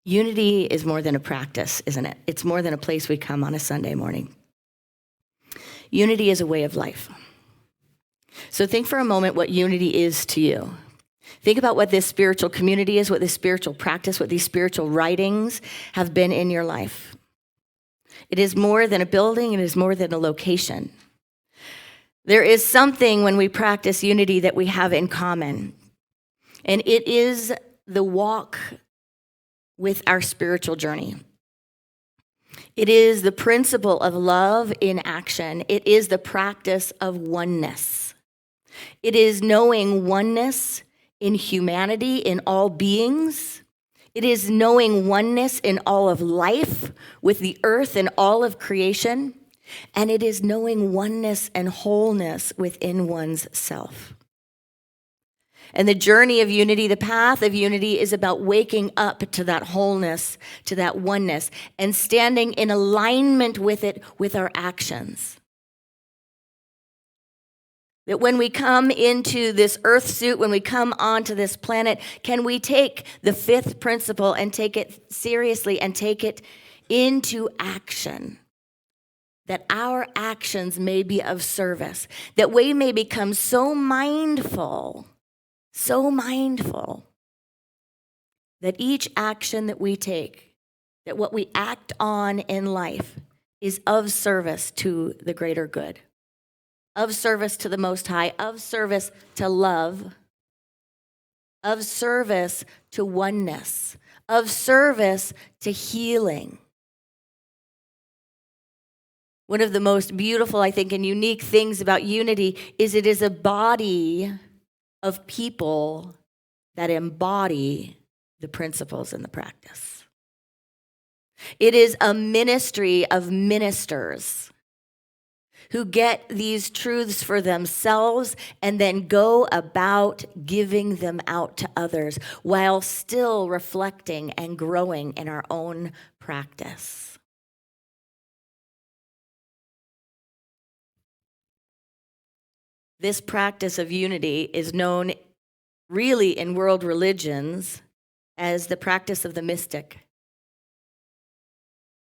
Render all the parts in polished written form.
Unity is more than a practice, isn't it? It's more than a place we come on a Sunday morning. Unity is a way of life. So think for a moment what unity is to you. Think about what this spiritual community is, what this spiritual practice, what these spiritual writings have been in your life. It is more than a building, it is more than a location. There is something when we practice unity that we have in common, and it is the walk with our spiritual journey. It is the principle of love in action. It is the practice of oneness. It is knowing oneness in humanity, in all beings. It is knowing oneness in all of life, with the earth and all of creation. And it is knowing oneness and wholeness within one's self. And the journey of unity, the path of unity, is about waking up to that wholeness, to that oneness, and standing in alignment with it with our actions. That when we come into this earth suit, when we come onto this planet, can we take the fifth principle and take it seriously and take it into action? That our actions may be of service, that we may become so mindful that each action that we take, that what we act on in life is of service to the greater good, of service to the Most High, of service to love, of service to oneness, of service to healing. One of the most beautiful, I think, and unique things about unity is it is a body of people that embody the principles and the practice. It is a ministry of ministers who get these truths for themselves and then go about giving them out to others while still reflecting and growing in our own practice. This practice of unity is known really in world religions as the practice of the mystic.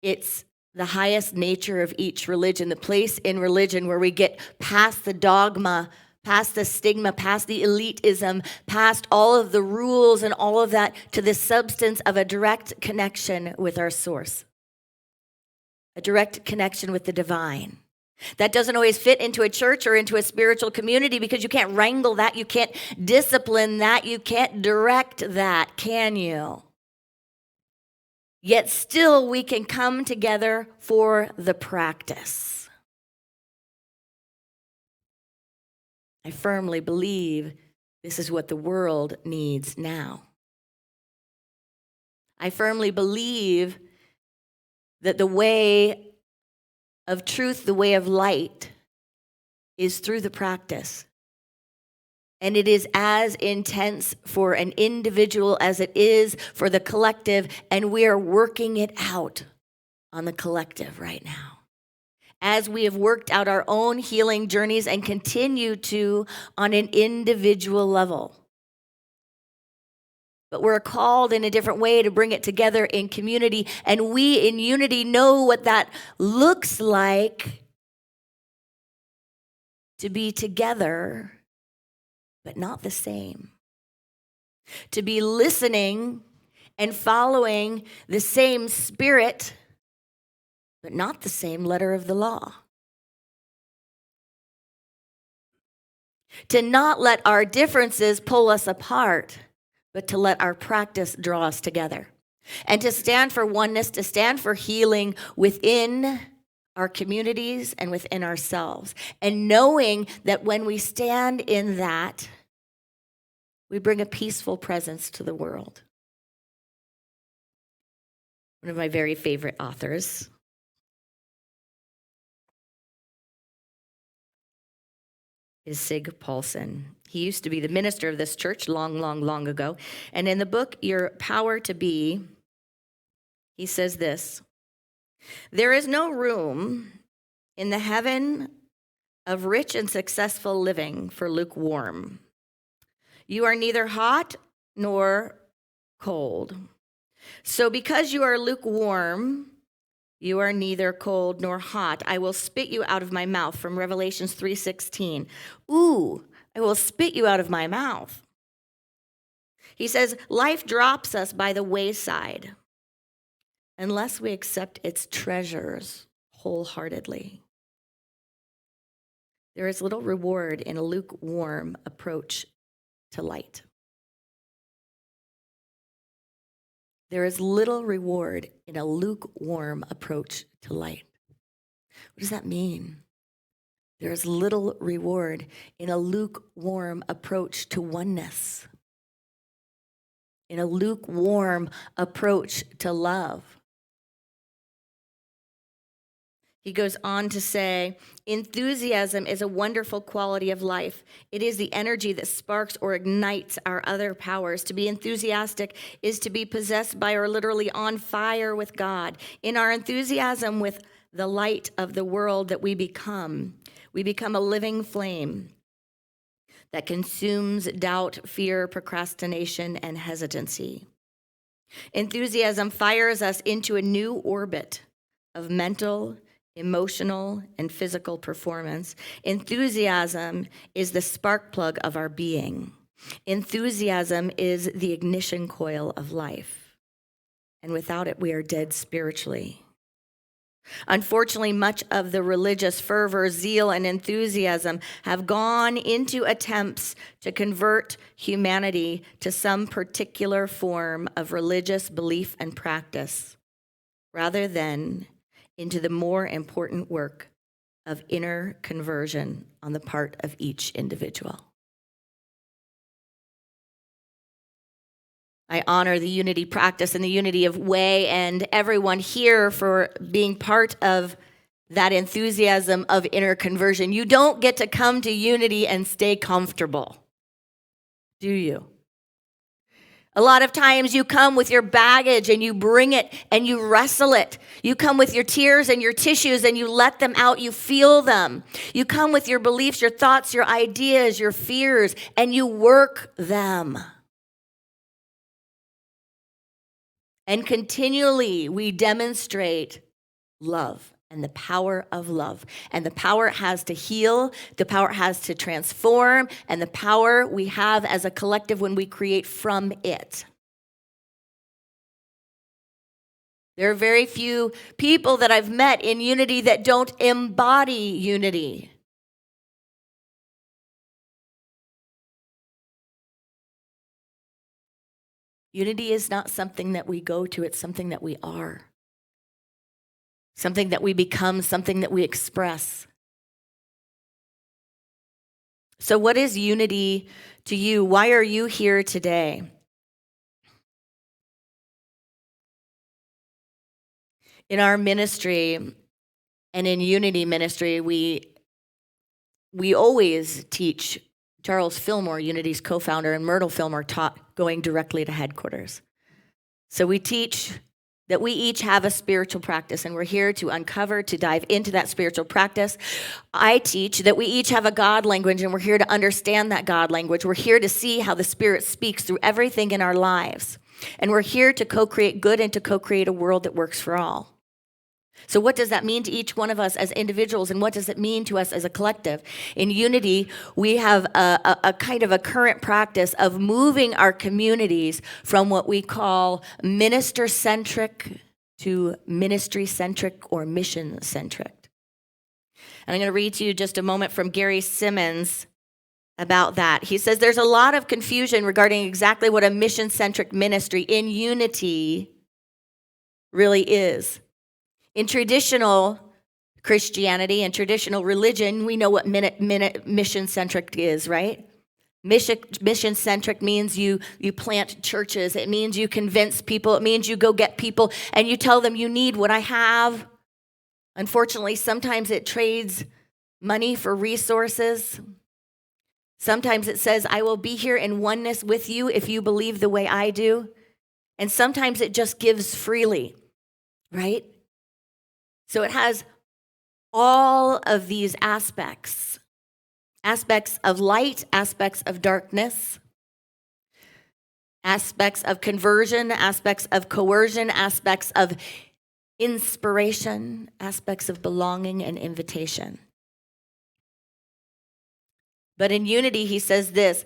It's the highest nature of each religion, the place in religion where we get past the dogma, past the stigma, past the elitism, past all of the rules and all of that to the substance of a direct connection with our source, a direct connection with the divine. That doesn't always fit into a church or into a spiritual community because you can't wrangle that, you can't discipline that, you can't direct that, can you? Yet still we can come together for the practice. I firmly believe this is what the world needs now. I firmly believe that the way of truth, the way of light, is through the practice. And it is as intense for an individual as it is for the collective, and we are working it out on the collective right now. As we have worked out our own healing journeys and continue to on an individual level. But we're called in a different way to bring it together in community. And we in unity know what that looks like to be together, but not the same. To be listening and following the same spirit, but not the same letter of the law. To not let our differences pull us apart, but to let our practice draw us together. And to stand for oneness, to stand for healing within our communities and within ourselves. And knowing that when we stand in that, we bring a peaceful presence to the world. One of my very favorite authors is Sig Paulson. He used to be the minister of this church long ago. And in the book, Your Power to Be, he says this: there is no room in the heaven of rich and successful living for lukewarm. You are neither hot nor cold. So because you are lukewarm, you are neither cold nor hot. I will spit you out of my mouth, from Revelations 3:16. Ooh, I will spit you out of my mouth. He says, life drops us by the wayside unless we accept its treasures wholeheartedly. There is little reward in a lukewarm approach to light. There is little reward in a lukewarm approach to light. What does that mean? There is little reward in a lukewarm approach to oneness, in a lukewarm approach to love. He goes on to say, enthusiasm is a wonderful quality of life. It is the energy that sparks or ignites our other powers. To be enthusiastic is to be possessed by or literally on fire with God. In our enthusiasm with the light of the world that we become a living flame that consumes doubt, fear, procrastination, and hesitancy. Enthusiasm fires us into a new orbit of mental, emotional, and physical performance. Enthusiasm is the spark plug of our being. Enthusiasm is the ignition coil of life. And without it, we are dead spiritually. Unfortunately, much of the religious fervor, zeal, and enthusiasm have gone into attempts to convert humanity to some particular form of religious belief and practice, rather than into the more important work of inner conversion on the part of each individual. I honor the unity practice and the unity of way and everyone here for being part of that enthusiasm of inner conversion. You don't get to come to unity and stay comfortable, do you? A lot of times you come with your baggage and you bring it and you wrestle it. You come with your tears and your tissues and you let them out. You feel them. You come with your beliefs, your thoughts, your ideas, your fears, and you work them. And continually we demonstrate love and the power of love. And the power it has to heal, the power it has to transform, and the power we have as a collective when we create from it. There are very few people that I've met in unity that don't embody unity. Unity is not something that we go to, it's something that we are. Something that we become, something that we express. So what is unity to you? Why are you here today? In our ministry and in unity ministry, we always teach. Charles Fillmore, Unity's co-founder, and Myrtle Fillmore taught going directly to headquarters. So we teach that we each have a spiritual practice, and we're here to uncover, to dive into that spiritual practice. I teach that we each have a God language, and we're here to understand that God language. We're here to see how the Spirit speaks through everything in our lives. And we're here to co-create good and to co-create a world that works for all. So what does that mean to each one of us as individuals, and what does it mean to us as a collective? In unity, we have a kind of a current practice of moving our communities from what we call minister-centric to ministry-centric or mission-centric. And I'm going to read to you just a moment from Gary Simmons about that. He says, there's a lot of confusion regarding exactly what a mission-centric ministry in unity really is. In traditional Christianity and traditional religion, we know what mission-centric is, right? Mission-centric means you plant churches. It means you convince people. It means you go get people and you tell them you need what I have. Unfortunately, sometimes it trades money for resources. Sometimes it says, I will be here in oneness with you if you believe the way I do. And sometimes it just gives freely, right? So it has all of these aspects of light, aspects of darkness, aspects of conversion, aspects of coercion, aspects of inspiration, aspects of belonging and invitation. But in unity, he says this.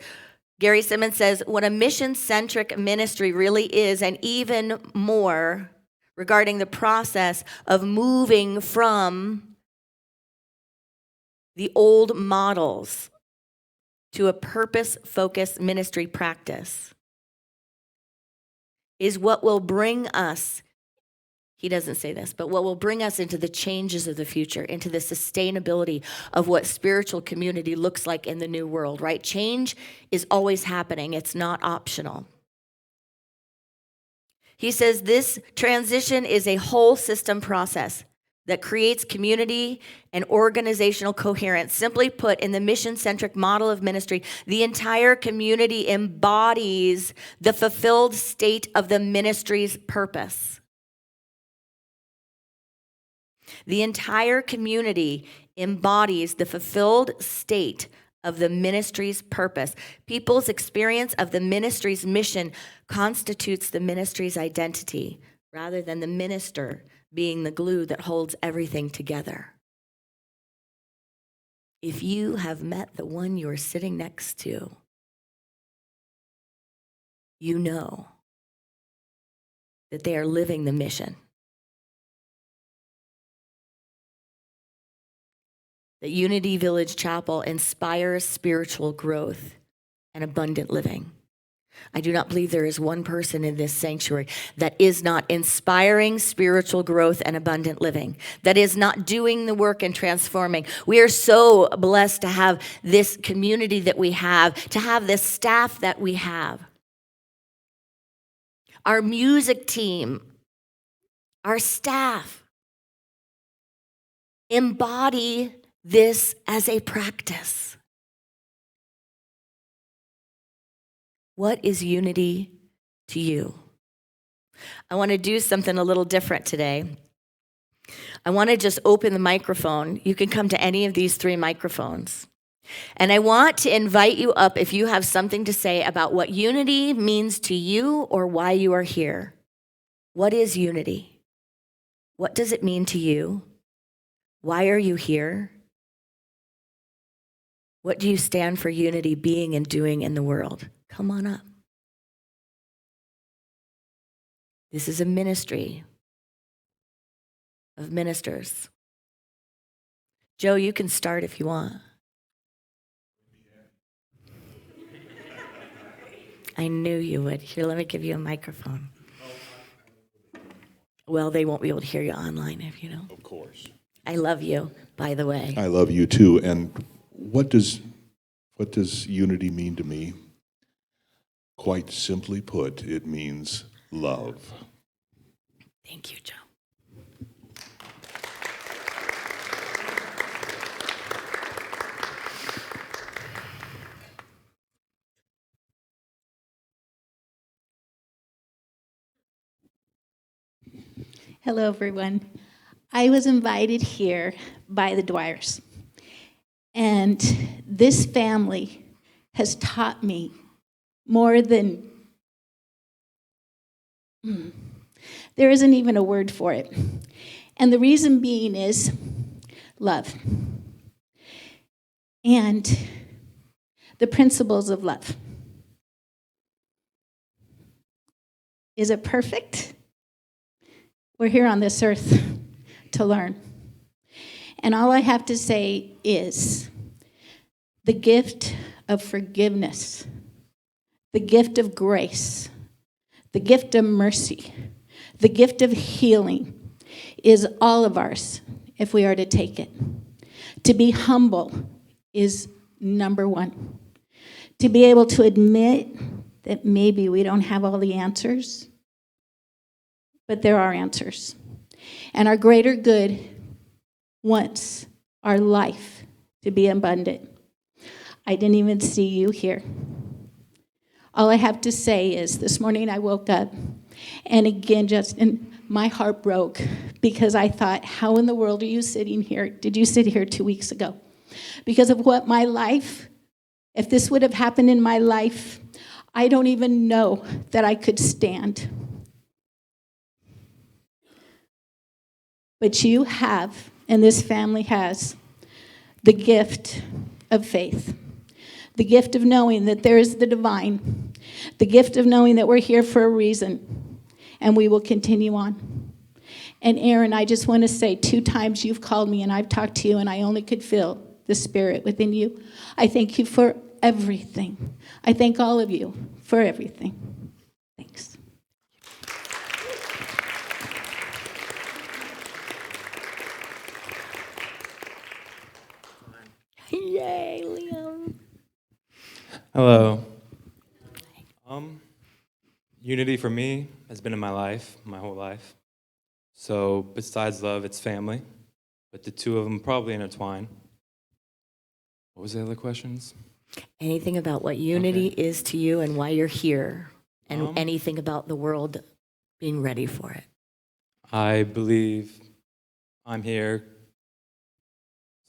Gary Simmons says, what a mission-centric ministry really is, and even more regarding the process of moving from the old models to a purpose-focused ministry practice, is what will bring us, he doesn't say this, but what will bring us into the changes of the future, into the sustainability of what spiritual community looks like in the new world, right? Change is always happening. It's not optional. He says this transition is a whole system process that creates community and organizational coherence. Simply put, in the mission-centric model of ministry, the entire community embodies the fulfilled state of the ministry's purpose. The entire community embodies the fulfilled state of the ministry's purpose. People's experience of the ministry's mission constitutes the ministry's identity, rather than the minister being the glue that holds everything together. If you have met the one you're sitting next to, you know that they are living the mission. That Unity Village Chapel inspires spiritual growth and abundant living. I do not believe there is one person in this sanctuary that is not inspiring spiritual growth and abundant living, that is not doing the work and transforming. We are so blessed to have this community that we have, to have this staff that we have. Our music team, our staff embody this as a practice. What is unity to you? I want to do something a little different today. I want to just open the microphone. You can come to any of these 3 microphones. And I want to invite you up if you have something to say about what unity means to you or why you are here. What is unity? What does it mean to you? Why are you here? What do you stand for unity being and doing in the world? Come on up. This is a ministry of ministers. Joe, you can start if you want. I knew you would. Here, let me give you a microphone. Well, they won't be able to hear you online if you know. Of course. I love you, by the way. I love you too. And what does unity mean to me? Quite simply put, it means love. Thank you, Joe. Hello, everyone. I was invited here by the Dwyers, and this family has taught me more than, there isn't even a word for it. And the reason being is love and the principles of love. Is it perfect? We're here on this earth to learn. And all I have to say is the gift of forgiveness, the gift of grace, the gift of mercy, the gift of healing is all of ours if we are to take it. To be humble is number 1. To be able to admit that maybe we don't have all the answers, but there are answers. And our greater good wants our life to be abundant. I didn't even see you here. All I have to say is this morning I woke up, and again, and my heart broke because I thought, how in the world are you sitting here? Did you sit here 2 weeks ago? Because of what my life, if this would have happened in my life, I don't even know that I could stand. But you have, and this family has, the gift of faith, the gift of knowing that there is the divine, the gift of knowing that we're here for a reason, and we will continue on. And Erin, I just want to say 2 times you've called me and I've talked to you and I only could feel the spirit within you. I thank you for everything. I thank all of you for everything. Thanks. Yay, Liam. Hello. Unity for me has been in my life, my whole life. So besides love, it's family. But the two of them probably intertwine. What was the other questions? Anything about what unity is to you and why you're here, and anything about the world being ready for it. I believe I'm here.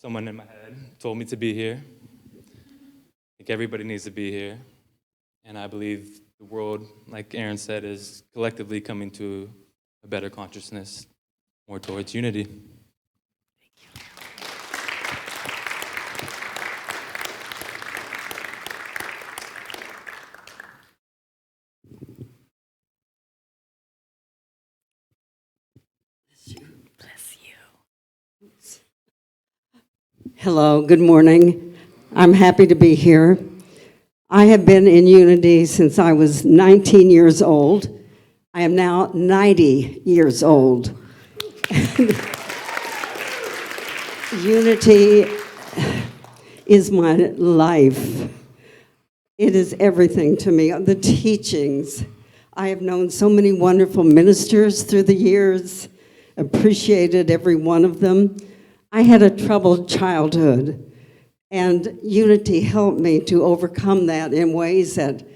Someone in my head told me to be here. I think everybody needs to be here. And I believe the world, like Erin said, is collectively coming to a better consciousness, more towards unity. Bless you. Hello, good morning. I'm happy to be here. I have been in Unity since I was 19 years old. I am now 90 years old. Unity is my life. It is everything to me. The teachings. I have known so many wonderful ministers through the years, appreciated every one of them. I had a troubled childhood, and Unity helped me to overcome that in ways that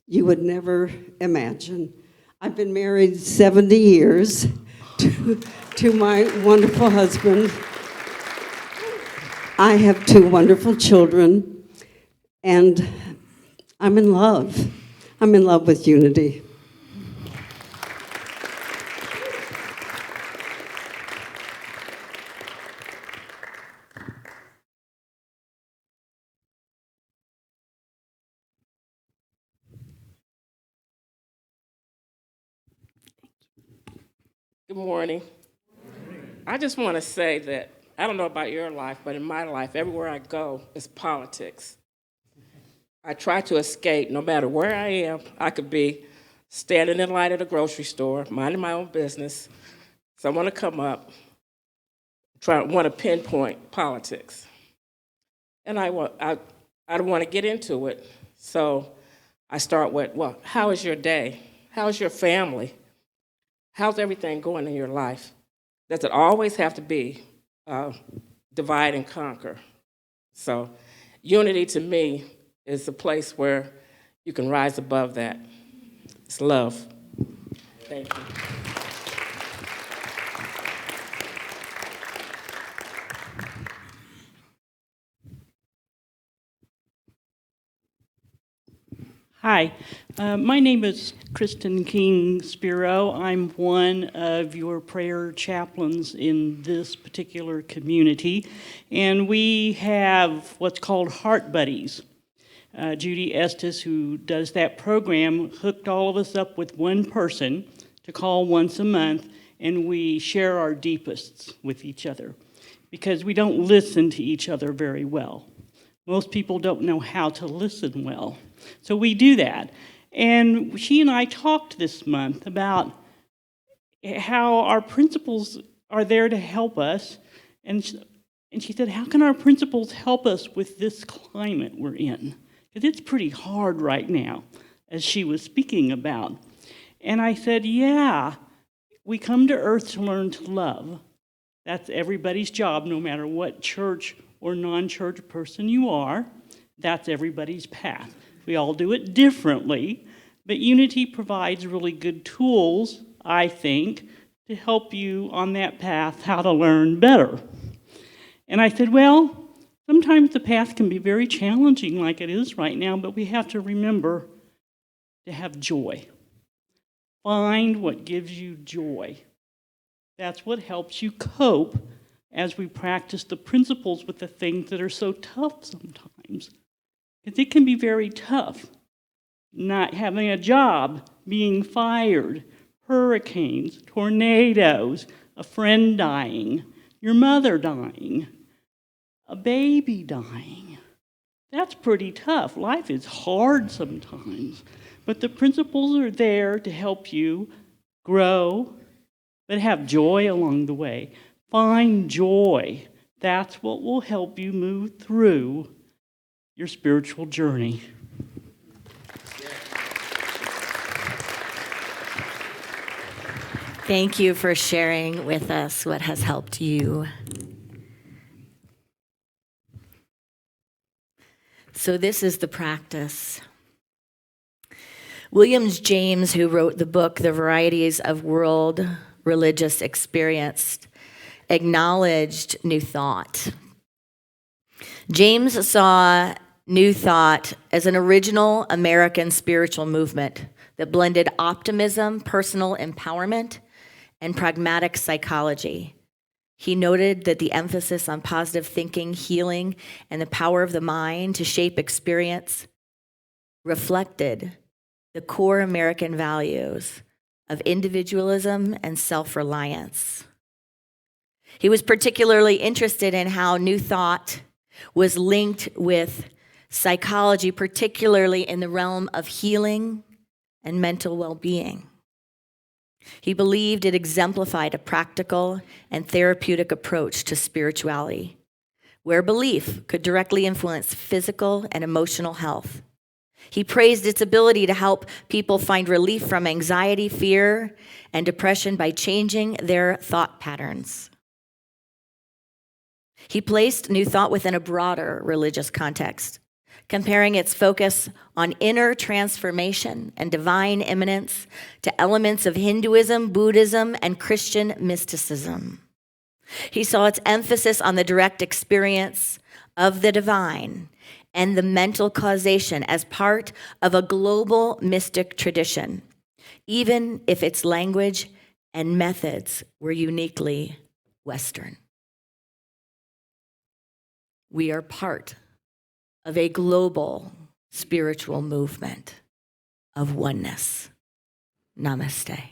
you would never imagine. I've been married 70 years to my wonderful husband. I have 2 wonderful children, and I'm in love. I'm in love with Unity. Good morning. I just want to say that I don't know about your life, but in my life, everywhere I go is politics. I try to escape no matter where I am. I could be standing in line at a grocery store, minding my own business. Someone to come up, want to pinpoint politics. And I don't want to get into it. So I start with, well, how is your day? How's your family? How's everything going in your life? Does it always have to be divide and conquer? So unity to me is a place where you can rise above that. It's love. Thank you. Hi, my name is Kristen King Spiro. I'm one of your prayer chaplains in this particular community, and we have what's called Heart Buddies. Judy Estes, who does that program, hooked all of us up with one person to call once a month, and we share our deepest with each other because we don't listen to each other very well. Most people don't know how to listen well. So we do that. And she and I talked this month about how our principles are there to help us. And she said, how can our principles help us with this climate we're in? Because it's pretty hard right now, as she was speaking about. And I said, yeah, we come to earth to learn to love. That's everybody's job, no matter what church or non-church person you are. That's everybody's path. We all do it differently, but Unity provides really good tools, I think, to help you on that path how to learn better. And I said, well, sometimes the path can be very challenging like it is right now, but we have to remember to have joy. Find what gives you joy. That's what helps you cope as we practice the principles with the things that are so tough sometimes. Because it can be very tough. Not having a job, being fired, hurricanes, tornadoes, a friend dying, your mother dying, a baby dying. That's pretty tough. Life is hard sometimes. But the principles are there to help you grow, but have joy along the way. Find joy. That's what will help you move through your spiritual journey. Thank you for sharing with us what has helped you. So this is the practice. William James, who wrote the book, The Varieties of World Religious Experience, acknowledged New Thought. James saw New Thought as an original American spiritual movement that blended optimism, personal empowerment, and pragmatic psychology. He noted that the emphasis on positive thinking, healing, and the power of the mind to shape experience reflected the core American values of individualism and self-reliance. He was particularly interested in how New Thought was linked with psychology, particularly in the realm of healing and mental well-being. He believed it exemplified a practical and therapeutic approach to spirituality, where belief could directly influence physical and emotional health. He praised its ability to help people find relief from anxiety, fear, and depression by changing their thought patterns. He placed New Thought within a broader religious context, comparing its focus on inner transformation and divine immanence to elements of Hinduism, Buddhism, and Christian mysticism. He saw its emphasis on the direct experience of the divine and the mental causation as part of a global mystic tradition, even if its language and methods were uniquely Western. We are part of a global spiritual movement of oneness. Namaste.